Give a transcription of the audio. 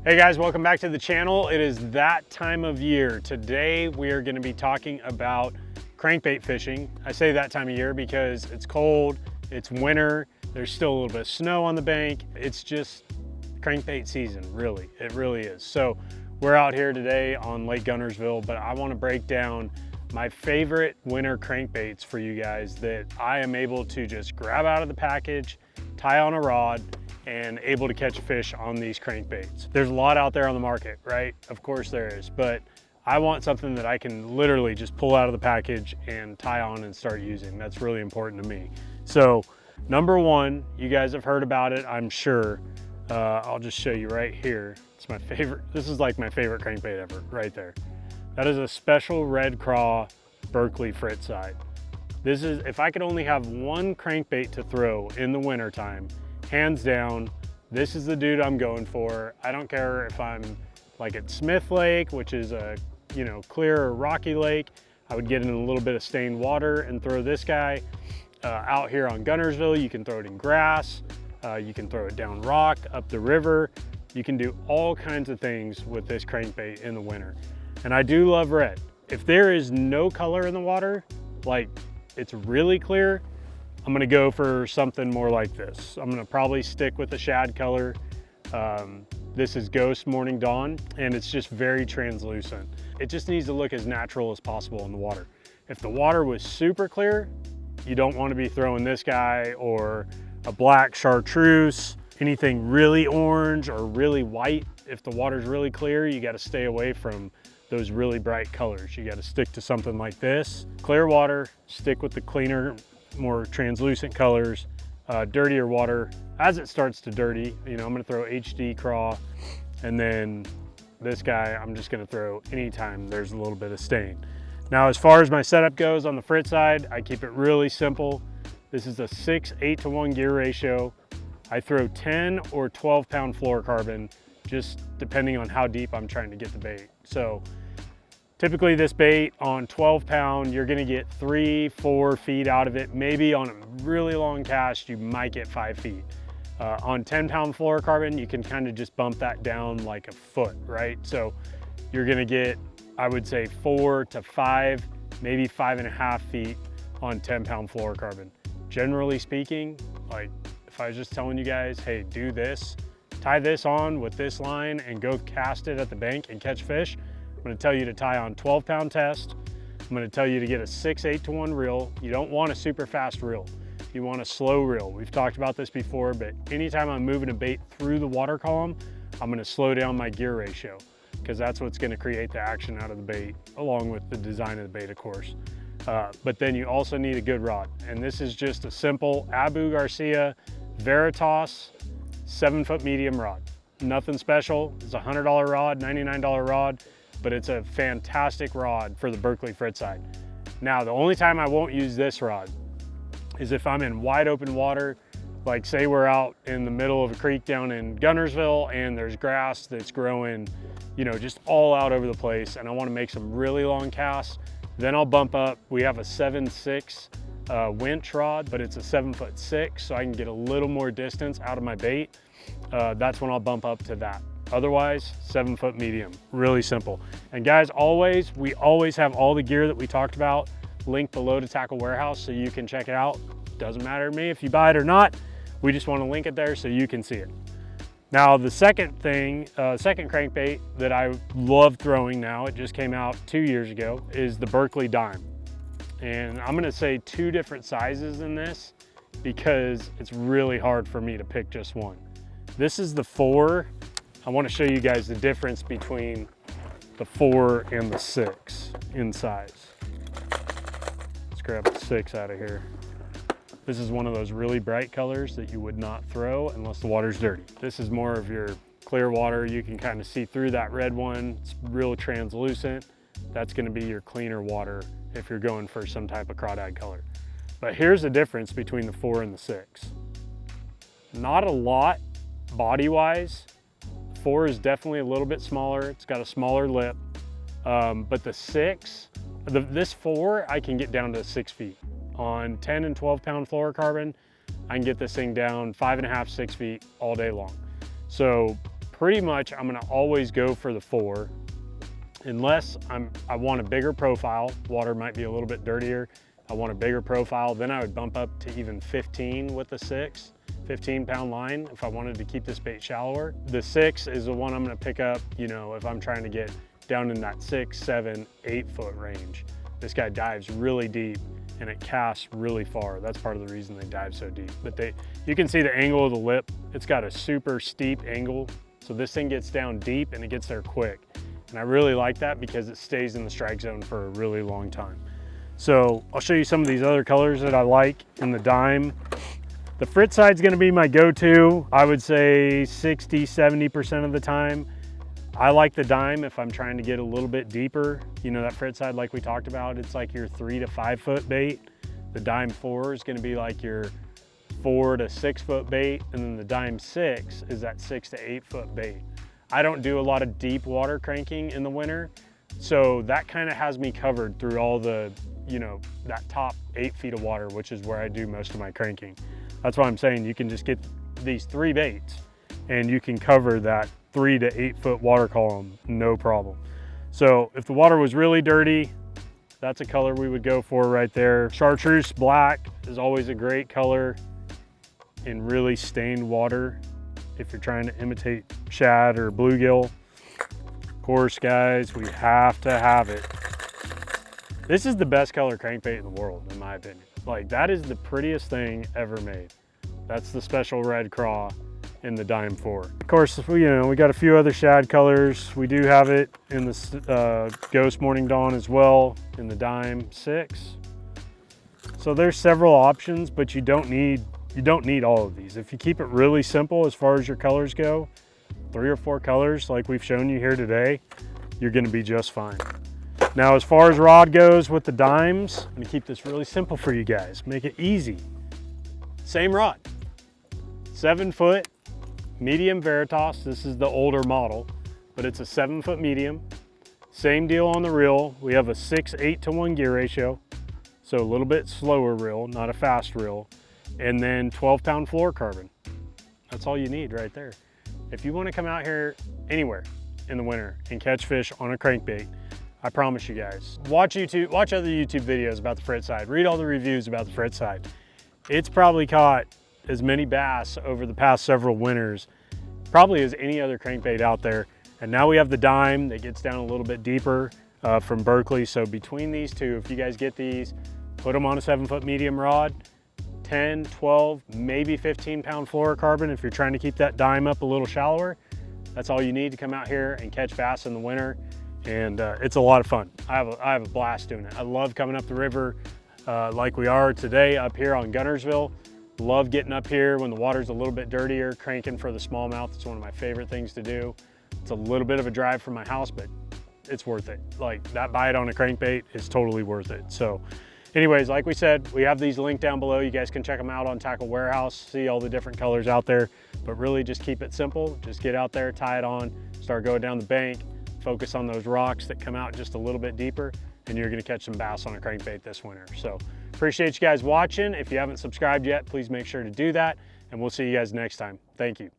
Hey guys, welcome back to the channel. It is that time of year. Today we are going to be talking about crankbait fishing. I say that time of year because it's cold, it's winter, there's still a little bit of snow on the bank. It's just crankbait season, really. It really is. So we're out here today on Lake Guntersville, but I want to break down my favorite winter crankbaits for you guys that I am able to just grab out of the package, tie on a rod, and able to catch fish on these crankbaits. There's a lot out there on the market, right? Of course there is, but I want something that I can literally just pull out of the package and tie on and start using. That's really important to me. So number one, you guys have heard about it, I'm sure. I'll just show you right here. It's my favorite. This is like my favorite crankbait ever, right there. That is a special red craw Berkley Frittside. This is, if I could only have one crankbait to throw in the winter time, hands down, this is the dude I'm going for. I don't care if I'm like at Smith Lake, which is a, you know, clear or rocky lake. I would get in a little bit of stained water and throw this guy. Out here on Guntersville, you can throw it in grass. You can throw it down rock, up the river. You can do all kinds of things with this crankbait in the winter. And I do love red. If there is no color in the water, like it's really clear, I'm gonna go for something more like this. I'm gonna probably stick with the shad color. This is Ghost Morning Dawn, and it's just very translucent. It just needs to look as natural as possible in the water. If the water was super clear, you don't wanna be throwing this guy or a black chartreuse, anything really orange or really white. If the water's really clear, you gotta stay away from those really bright colors. You gotta stick to something like this. Clear water, stick with the cleaner, more translucent colors. Dirtier water, as it starts to dirty, you know, I'm gonna throw HD craw, and then this guy I'm just gonna throw anytime there's a little bit of stain. Now, as far as my setup goes on the Frittside, I keep it really simple. This is a 6:8-to-1 gear ratio. I throw 10 or 12 pound fluorocarbon, just depending on how deep I'm trying to get the bait. So typically this bait on 12 pound, you're gonna get 3-4 feet out of it. Maybe on a really long cast, you might get 5 feet. On 10 pound fluorocarbon, you can kind of just bump that down like a foot, right? So you're gonna get, I would say 4 to 5, maybe 5.5 feet on 10 pound fluorocarbon. Generally speaking, like if I was just telling you guys, hey, do this, tie this on with this line and go cast it at the bank and catch fish, I'm gonna tell you to tie on 12 pound test. I'm gonna tell you to get a 6:8-to-1 reel. You don't want a super fast reel. You want a slow reel. We've talked about this before, but anytime I'm moving a bait through the water column, I'm gonna slow down my gear ratio, because that's what's gonna create the action out of the bait, along with the design of the bait, of course. But then you also need a good rod. And this is just a simple Abu Garcia Veritas 7-foot medium rod. Nothing special. It's a $100 rod, $99 rod, but it's a fantastic rod for the Berkley Frittside. Now, the only time I won't use this rod is if I'm in wide open water, like say we're out in the middle of a creek down in Guntersville and there's grass that's growing, you know, just all out over the place, and I want to make some really long casts. Then I'll bump up. We have a 7.6 winch rod, but it's a 7'6", so I can get a little more distance out of my bait. That's when I'll bump up to that. Otherwise, 7-foot medium, really simple. And guys, we always have all the gear that we talked about linked below to Tackle Warehouse, so you can check it out. Doesn't matter to me if you buy it or not. We just want to link it there so you can see it. Now, the second thing, second crankbait that I love throwing now, it just came out 2 years ago, is the Berkley Dime. And I'm gonna say 2 different sizes in this because it's really hard for me to pick just one. This is the 4. I wanna show you guys the difference between the 4 and the 6 in size. Let's grab the 6 out of here. This is one of those really bright colors that you would not throw unless the water's dirty. This is more of your clear water. You can kind of see through that red one. It's real translucent. That's gonna be your cleaner water if you're going for some type of crawdad color. But here's the difference between the 4 and the 6. Not a lot body-wise. 4 is definitely a little bit smaller. It's got a smaller lip. But the 6, this 4, I can get down to 6 feet. On 10 and 12 pound fluorocarbon, I can get this thing down 5.5, 6 feet all day long. So pretty much I'm gonna always go for the 4, unless I want a bigger profile. Water might be a little bit dirtier. I want a bigger profile, then I would bump up to even 15 with the 6, 15-pound line if I wanted to keep this bait shallower. The 6 is the one I'm gonna pick up, you know, if I'm trying to get down in that 6, 7, 8 foot range. This guy dives really deep and it casts really far. That's part of the reason they dive so deep. But you can see the angle of the lip. It's got a super steep angle. So this thing gets down deep and it gets there quick. And I really like that because it stays in the strike zone for a really long time. So I'll show you some of these other colors that I like in the dime. The Frittside's gonna be my go-to. I would say 60, 70% of the time. I like the dime if I'm trying to get a little bit deeper. You know, that Frittside, like we talked about, it's like your 3 to 5 foot bait. The dime 4 is gonna be like your 4 to 6 foot bait. And then the dime 6 is that 6 to 8 foot bait. I don't do a lot of deep water cranking in the winter. So that kind of has me covered through all the, you know, that top 8 feet of water, which is where I do most of my cranking. That's why I'm saying you can just get these 3 baits and you can cover that 3 to 8 foot water column, no problem. So if the water was really dirty, that's a color we would go for right there. Chartreuse black is always a great color in really stained water if you're trying to imitate shad or bluegill. Of course, guys, we have to have it. This is the best color crankbait in the world, in my opinion. Like, that is the prettiest thing ever made. That's the special red craw in the dime 4. Of course, you know, we got a few other shad colors. We do have it in the Ghost Morning Dawn as well, in the dime 6. So there's several options, but you don't need all of these. If you keep it really simple as far as your colors go, 3 or 4 colors like we've shown you here today, you're gonna be just fine. Now, as far as rod goes with the dimes, I'm gonna keep this really simple for you guys, make it easy. Same rod, 7 foot, medium Veritas. This is the older model, but it's a 7 foot medium. Same deal on the reel. We have a 6:8 to 1 gear ratio, so a little bit slower reel, not a fast reel. And then 12-pound fluorocarbon. That's all you need right there. If you want to come out here anywhere in the winter and catch fish on a crankbait, I promise you guys, watch other YouTube videos about the Frittside, read all the reviews about the Frittside. It's probably caught as many bass over the past several winters, probably as any other crankbait out there. And now we have the dime that gets down a little bit deeper from Berkley. So between these two, if you guys get these, put them on a 7 foot medium rod, 10, 12, maybe 15-pound fluorocarbon if you're trying to keep that dime up a little shallower. That's all you need to come out here and catch bass in the winter. And it's a lot of fun. I have a blast doing it. I love coming up the river like we are today up here on Gunnersville. Love getting up here when the water's a little bit dirtier, cranking for the smallmouth. It's one of my favorite things to do. It's a little bit of a drive from my house, but it's worth it. Like, that bite on a crankbait is totally worth it. So anyways, like we said, we have these linked down below. You guys can check them out on Tackle Warehouse, see all the different colors out there, but really just keep it simple. Just get out there, tie it on, start going down the bank, focus on those rocks that come out just a little bit deeper, and you're gonna catch some bass on a crankbait this winter. So appreciate you guys watching. If you haven't subscribed yet, please make sure to do that, and we'll see you guys next time. Thank you.